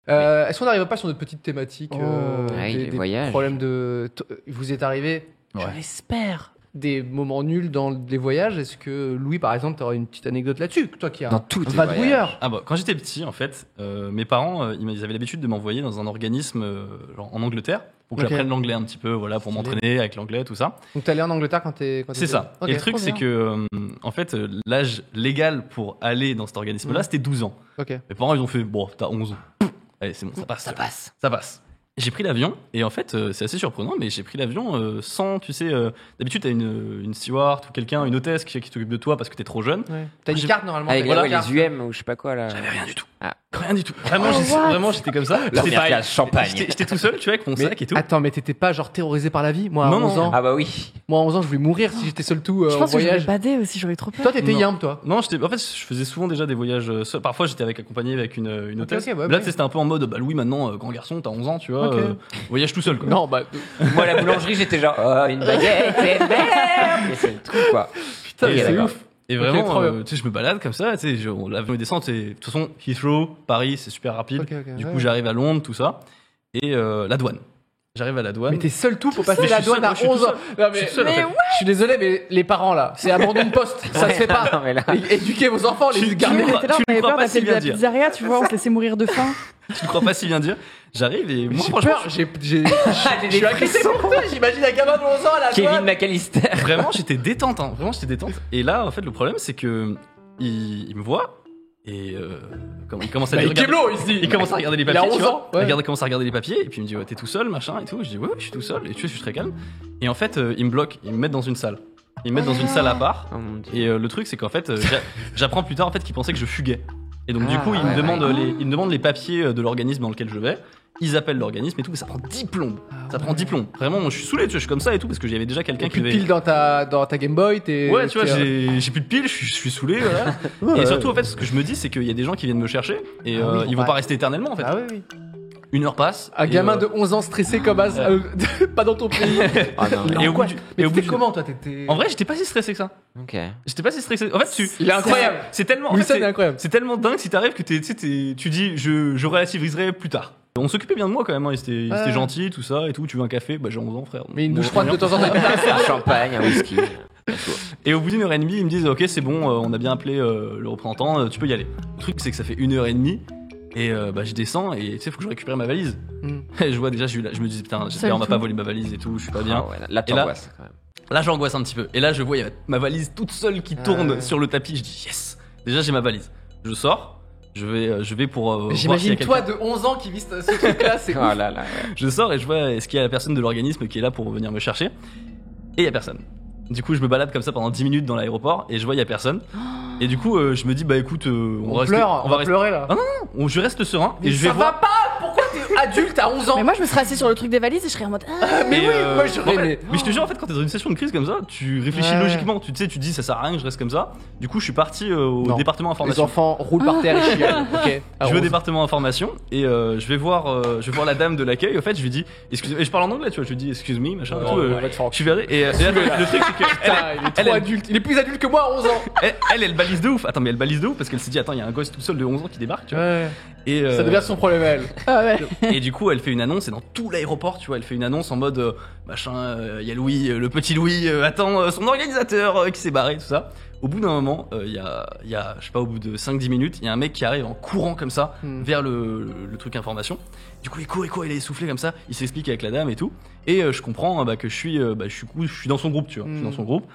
Est-ce qu'on n'arrive pas sur notre petite thématique les des voyages. problèmes de... Vous êtes arrivé, je l'espère, des moments nuls dans les voyages. Est-ce que Louis, par exemple, tu aurais une petite anecdote là-dessus? Toi qui as Dans tous un tes vadrouilleur. Ah bah, quand j'étais petit, en fait, mes parents, ils avaient l'habitude de m'envoyer dans un organisme genre en Angleterre pour que Ok. j'apprenne l'anglais un petit peu, voilà, pour m'entraîner avec l'anglais, tout ça. Donc t'es allé en Angleterre quand t'es... C'est ça. Ok, Et le truc, trop c'est bien. que, en fait, l'âge légal pour aller dans cet organisme-là, c'était 12 ans. Ok. Mes parents, ils ont fait, bon, t'as 11 ans. Allez, c'est bon, ça passe. Ça passe. J'ai pris l'avion, et en fait, c'est assez surprenant, mais j'ai pris l'avion sans, tu sais, d'habitude, t'as une steward ou quelqu'un, une hôtesse qui s'occupe de toi parce que t'es trop jeune. Ouais. T'as une J'ai- carte normalement. Avec t'as une les carte. UM ou je sais pas quoi là. J'avais rien du tout. Ah. Rien du tout. Vraiment, j'étais comme ça. La J'étais première classe, champagne. J'étais tout seul, tu vois, avec mon Mais sac et tout. attends, mais t'étais pas genre terrorisé par la vie? Moi, à Non, 11 non. ans, Ah bah oui. moi, à 11 ans, je voulais mourir si j'étais seul tout Je en pense que j'aurais voyage. badé aussi, j'aurais eu trop peur. Toi, t'étais Non. yam, toi. Non, en fait, je faisais souvent déjà des voyages seul. Parfois, j'étais accompagné avec une hôtesse. ok, ouais, Là, ouais. c'était un peu en mode, bah, Louis, maintenant, grand garçon, t'as 11 ans, tu vois, Ok. voyage tout seul, quoi. Non, bah, Moi, la boulangerie, j'étais genre, oh, une baguette, c'est merde. Et c'est le truc, quoi. putain, Et, mais c'est d'accord. ouf. Et Ok, vraiment, trop bien. tu sais, je me balade comme ça, tu sais, l'avion descend, de toute façon, Heathrow, Paris, c'est super rapide. Ok, Du ouais. coup, j'arrive à Londres, tout ça. Et la douane. J'arrive à la douane. Mais t'es seul tout pour passer Mais la je suis douane seul, à moi, je suis 11 tout ans. Non, Je suis tout seul, en Mais fait. Je suis désolé, mais les parents là, c'est abandon de poste, ça se fait Non, pas. mais là- Éduquez vos enfants, les Tu- garder. tu- Tout à l'heure, tu on ne avait crois peur pas si d'appeler bien la dire. pizzeria, tu vois, on se laissait mourir de faim. Tu ne crois pas si bien dire. J'arrive et moi, J'ai franchement, peur, je suis agressé pour toi, j'imagine un gamin de 11 ans à la Kevin douane. McAllister. vraiment, j'étais détente, hein. Vraiment, j'étais détente. Et là, en fait, le problème, c'est que il me voit et il commence à Bah, dire, il est Keblo, il se dit. il commence à regarder les Il a papiers, 11 tu vois. ans, ouais. Il commence à regarder les papiers et puis il me dit, ouais, t'es tout seul, machin et tout. Je dis, ouais, je suis tout seul. Et tu sais, je suis très calme. Et en fait, il me bloque, il me met dans une salle. Il me met dans une salle à part. Oh mon dieu. Et le truc, c'est qu'en fait, j'apprends plus tard en fait qu'il pensait que je fuguais. Et donc, du Ah, coup, il ouais, me demande ouais. il me demande les papiers de l'organisme dans lequel je vais. Ils appellent l'organisme et tout, mais ça prend 10 plombes. Ça prend 10 plombes. Vraiment, moi, je suis saoulé, tu vois, je suis comme ça et tout, parce que j'avais déjà quelqu'un T'as qui plus de avait. piles dans ta Game Boy, t'es. Ouais, tu vois, t'es- j'ai plus de piles, je suis saoulé, voilà. Ouais, Et surtout, ouais. en fait, ce que je me dis, c'est qu'il y a des gens qui viennent me chercher et Ah oui, ils vont ouais. pas rester éternellement, en fait. Ah oui, oui. Une heure passe. Un et, gamin de 11 ans stressé comme as, pas dans ton pays. Oh non, mais- Et au bout du. Mais et au bout t'étais du- comment toi? T'étais. En vrai, j'étais pas si stressé que ça. Ok. J'étais pas si stressé. En fait, Il est incroyable. C'est tellement. en fait, Wilson c'est- est incroyable. C'est tellement dingue si t'arrives que tu dis je relativiserai plus tard. On s'occupait bien de moi quand même, hein. Ils Ouais. étaient gentils, tout ça et tout. Tu veux un café? Bah j'ai 11 ans, frère. Mais une Bon, douche froide de temps en temps. Un champagne, un whisky. Et au bout d'une heure et demie, ils me disent ok, c'est bon, on a bien appelé le représentant, tu peux y aller. Le truc, c'est que ça fait une heure et demie. Et bah je descends et tu sais, faut que je récupère ma valise. Hmm. Et je vois déjà, je me dis putain, j'espère on va tout. pas voler ma valise et tout, je suis pas bien. Ah ouais, là, Et là- t'angoisses quand même. Là, j'angoisse un petit peu. Et là, je vois, il y a ma valise toute seule qui tourne sur le tapis. Je dis yes. Déjà, j'ai ma valise. Je sors. Je vais pour. voir s'il y J'imagine a toi quelqu'un. de 11 ans qui vit ce truc-là, c'est Oh ouf. là là. Ouais. Je sors et je vois est-ce qu'il y a la personne de l'organisme qui est là pour venir me chercher. Et il y a personne. Du coup, je me balade comme ça pendant 10 minutes dans l'aéroport et je vois il y a personne. Et du coup, je me dis bah écoute, On reste- pleure, on va rester- pleurer là. Ah je reste serein Mais et je vais ça voir. va pas. Pourquoi t'es adulte à 11 ans? Mais moi, je me serais assis sur le truc des valises et je serais en mode. Ah, Mais Et, oui, moi je en fait, mais... mais je te jure, en fait, quand t'es dans une session de crise comme ça, tu réfléchis Ouais. logiquement. Tu sais, tu dis ça sert à rien que je reste comme ça. Du coup, je suis parti au Non. département Les information. enfants roulent par terre et chialent. Ok. Je vais au département information et je vais voir la dame de l'accueil. Au fait, je lui dis excusez, et je parle en anglais, tu vois. Je lui dis excuse me, machin. et tout, je suis verré. Et là, le truc c'est que Putain, il est trop elle- adulte. Il est plus adulte que moi à 11 ans. elle balise de ouf. Attends, mais elle balise de ouf parce qu'elle s'est dit attends, il y a un gosse tout seul de 11 ans qui débarque, tu vois. Ouais. Et Ça devient son problème, elle. ah ouais. et du coup, elle fait une annonce et dans tout l'aéroport, tu vois, elle fait une annonce en mode machin, il y a Louis, le petit Louis, attend son organisateur qui s'est barré, tout ça. Au bout d'un moment, il y a, je sais pas, au bout de 5-10 minutes, il y a un mec qui arrive en courant comme ça vers le truc information. Du coup, il court, il est essoufflé comme ça, il s'explique avec la dame et tout. Et je comprends que je suis dans son groupe, tu vois, je suis dans son groupe.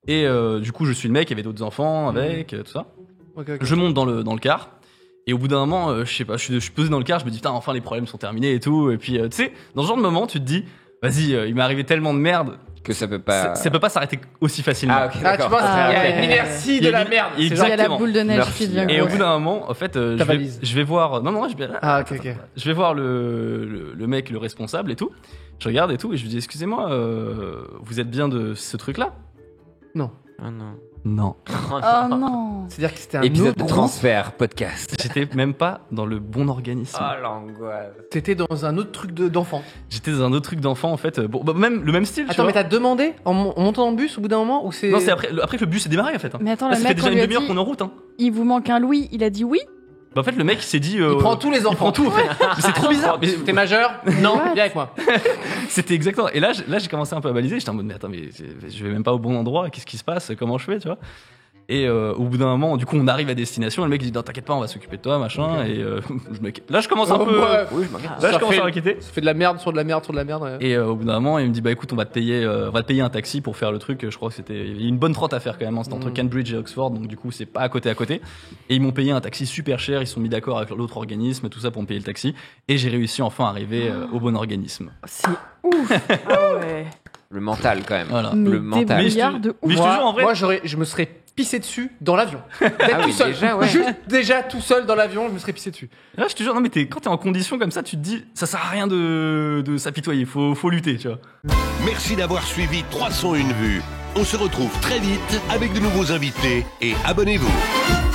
Et du coup, je suis le mec, il y avait d'autres enfants avec, tout ça. Ok, ok. Je monte dans le car. Et au bout d'un moment, je sais pas, je suis posé dans le car, je me dis putain, enfin les problèmes sont terminés et tout. Et puis, tu sais, dans ce genre de moment, tu te dis, vas-y, il m'est arrivé tellement de merde, Que ça peut pas. ça peut pas s'arrêter aussi facilement. Ah, ok, Ah, tu d'accord. penses Ah, qu'il y a ouais. une inertie Il y de a la une- merde. il y a Il y a la Exactement. boule de neige Murphy. qui devient Et au grosse. bout d'un moment, en fait, je valise. vais voir. Non, je vais. Ah, ok, ok. Je vais voir le mec, le responsable et tout. Je regarde et tout, et je lui dis, excusez-moi, vous êtes bien de ce truc-là? Non. Oh non. Non. Oh non. C'est-à-dire que c'était un Épisode autre de groupe. transfert, podcast. J'étais même pas dans le bon organisme. Oh l'angoisse. T'étais dans un autre truc d'enfant. J'étais dans un autre truc d'enfant, en fait. Bon, même le même style, tu Attends, vois. mais t'as demandé en montant dans le bus au bout d'un moment ou c'est. Non, c'est après que le bus est démarré, en fait. Hein. Mais attends, Là, le ça fait mec, déjà on une lui a demi-heure dit, qu'on est en route. Hein. il vous manque un Louis, il a dit oui. Bah, en fait, le mec, il s'est dit. Il prend tous les enfants. Il prend tout, en fait. Mais c'est trop bizarre. Mais t'es majeur? Non, viens avec moi. C'était exactement. Et là, j'ai commencé un peu à baliser. J'étais en mode, mais attends, mais je vais même pas au bon endroit. Qu'est-ce qui se passe? Comment je fais, tu vois? Et au bout d'un moment, du coup, on arrive à destination. Et le mec il dit, non, t'inquiète pas, on va s'occuper de toi, machin. Ok. Et là, je commence un peu. Ouais. Oui, je m'inquiète. Là, je Ça commence fait- à m'inquiéter. Ça fait de la merde sur de la merde sur de la merde. Ouais. Et au bout d'un moment, il me dit, bah écoute, on va te payer un taxi pour faire le truc. Je crois que il y a une bonne trotte à faire quand même. Hein. C'était entre Cambridge et Oxford, donc du coup, c'est pas à côté. Et ils m'ont payé un taxi super cher. Ils se sont mis d'accord avec l'autre organisme, tout ça pour me payer le taxi. Et j'ai réussi enfin à arriver au bon organisme. C'est ouf. Ah ouais. Le mental, quand même. Voilà. Mais Le mental. débrouillard de ouf. Mais je te jure, en vrai. Moi, je me serais pissé dessus dans l'avion. D'être Ah tout oui, seul. déjà, ouais. Juste déjà tout seul dans l'avion, je me serais pissé dessus. Là, je te jure, non, mais quand t'es en condition comme ça, tu te dis, ça sert à rien de s'apitoyer. Faut lutter, tu vois. Merci d'avoir suivi 301 vues. On se retrouve très vite avec de nouveaux invités et abonnez-vous.